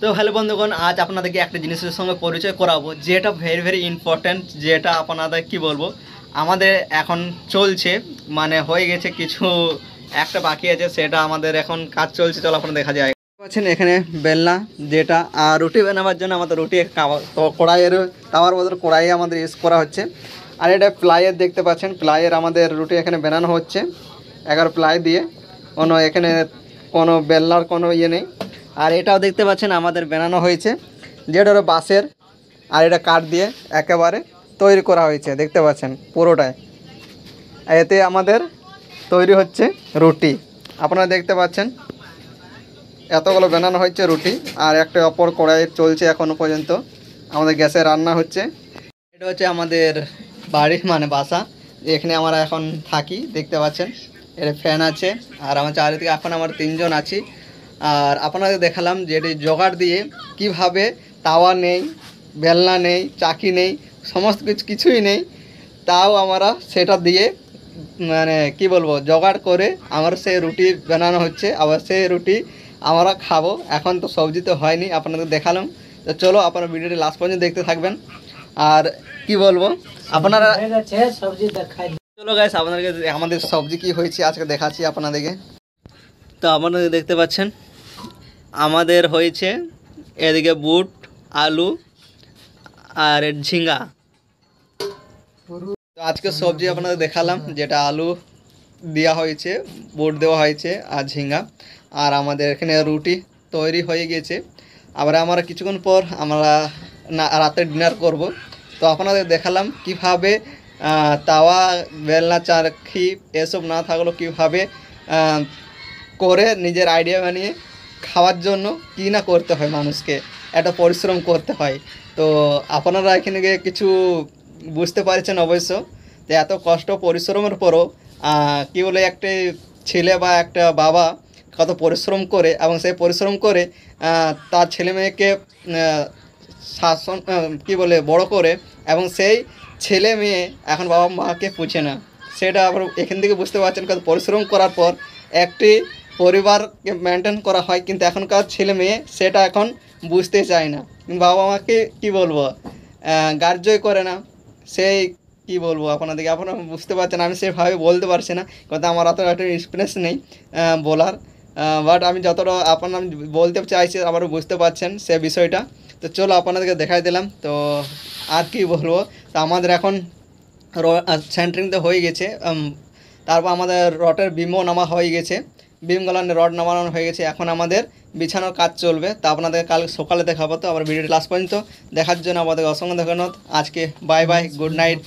তো হ্যালো বন্ধুগণ, আজ আপনাদেরকে একটা জিনিসের সঙ্গে পরিচয় করাবো যেটা ভেরি ভেরি ইম্পর্ট্যান্ট, যেটা আপনাদের কি বলবো আমাদের এখন চলছে, মানে হয়ে গেছে কিছু, একটা বাকি আছে, সেটা আমাদের এখন কাজ চলছে। চলো আপনারা দেখা যায়। পাচ্ছেন এখানে বেলনা, যেটা রুটি বানাবার জন্য আমাদের রুটি তো কড়াইয়ের তাওয়ার বদলে কড়াই আমাদের ইউজ করা হচ্ছে। আর এটা প্লাইয়ের দেখতে পাচ্ছেন, প্লাইয়ের আমাদের রুটি এখানে বানানো হচ্ছে 11 প্লাই দিয়ে, কোনো এখানে কোনো বেলনার কোনো ইয়ে নেই। আর এটাও দেখতে পাচ্ছেন আমাদের বানানো হয়েছে, যেটা হলো বাঁশের, আর এটা কাঠ দিয়ে একেবারে তৈরি করা হয়েছে, দেখতে পাচ্ছেন পুরোটাই। এতে আমাদের তৈরি হচ্ছে রুটি, আপনারা দেখতে পাচ্ছেন এতগুলো বানানো হচ্ছে রুটি। আর একটা অপর কড়াই চলছে এখনও পর্যন্ত, আমাদের গ্যাসে রান্না হচ্ছে। এটা হচ্ছে আমাদের বাড়ির মানে বাসা, এখানে আমরা এখন থাকি, দেখতে পাচ্ছেন এটা ফ্যান আছে। আর আমার চারিদিকে এখন আমরা 3 জন আছি। আর আপনাদের দেখালাম যে এটি জোগাড় দিয়ে কিভাবে, তাওয়া নেই, বেলনা নেই, চাকি নেই, সমস্ত কিছুই নেই, তাও আমরা সেটা দিয়ে মানে কি বলবো জোগাড় করে আমার সেই রুটি বানানো হচ্ছে। আবার সেই রুটি আমরা খাবো। এখন তো সবজি তো হয়নি, আপনাদের দেখালাম। তো চলো আপনারা ভিডিওটি লাস্ট পর্যন্ত দেখতে থাকবেন। আর কি বলবো আপনারা সবজি দেখাই, চলো গাইস আপনাদেরকে আমাদের সবজি কি হয়েছে আজকে দেখাচ্ছি আপনাদেরকে। তো আপনারা দেখতে পাচ্ছেন আমাদের হয়েছে এদিকে বুট, আলু আর ঝিঙ্গা। তো আজকে সবজি আপনাদের দেখালাম, যেটা আলু দেওয়া হয়েছে, বুট দেওয়া হয়েছে আর ঝিঙ্গা। আর আমাদের এখানে রুটি তৈরি হয়ে গেছে। আবার আমরা কিছুক্ষণ পর আমরা রাতে ডিনার করব। তো আপনাদের দেখালাম কিভাবে তাওয়া, বেলনা, চারখি এসব না থাকলেও কীভাবে করে নিজের আইডিয়া বানিয়ে খাওয়ার জন্য কী না করতে হয়, মানুষকে একটা পরিশ্রম করতে হয়। তো আপনারা এখানে কিছু বুঝতে পারছেন অবশ্য, যে এত কষ্ট পরিশ্রমের পরও কী বলে একটা ছেলে বা একটা বাবা কত পরিশ্রম করে, এবং সেই পরিশ্রম করে তার ছেলে মেয়েকে শাসন কী বলে বড় করে, এবং সেই ছেলে মেয়ে এখন বাবা মাকে পুছে না। সেটা আবার এখান থেকে বুঝতে পারছেন, কত পরিশ্রম করার পর একটি পরিবারকে মেনটেন করা হয়, কিন্তু এখনকার ছেলে মেয়ে সেটা এখন বুঝতে চায় না। বাবা মাকে কী বলবো গ্রাহ্যই করে না। সেই কি বলবো আপনাদেরকে, আপনারা বুঝতে পারছেন, আমি সেভাবে বলতে পারছি না, কথা আমার অত একটা এক্সপিরিয়েন্স নেই বলার। বাট আমি যতটা আপনারা বলতে চাইছি আবারও বুঝতে পারছেন সে বিষয়টা। তো চলো আপনাদেরকে দেখাই দিলাম। তো আর কি বলবো, তো আমাদের এখন সেন্টারিং তো হয়ে গেছে, তারপর আমাদের রডের বিমও নামা হয়ে গেছে, বিমগুলো রড নামানো হয়ে গেছে। এখন আমাদের বিছানোর কাজ চলবে। তো আপনাদের কাল সকালে দেখাবো। তো আবার ভিডিওটি লাস্ট পর্যন্ত দেখার জন্য আমাদের অসংখ্য ধন্যবাদ। আজকে বাই বাই, গুড নাইট।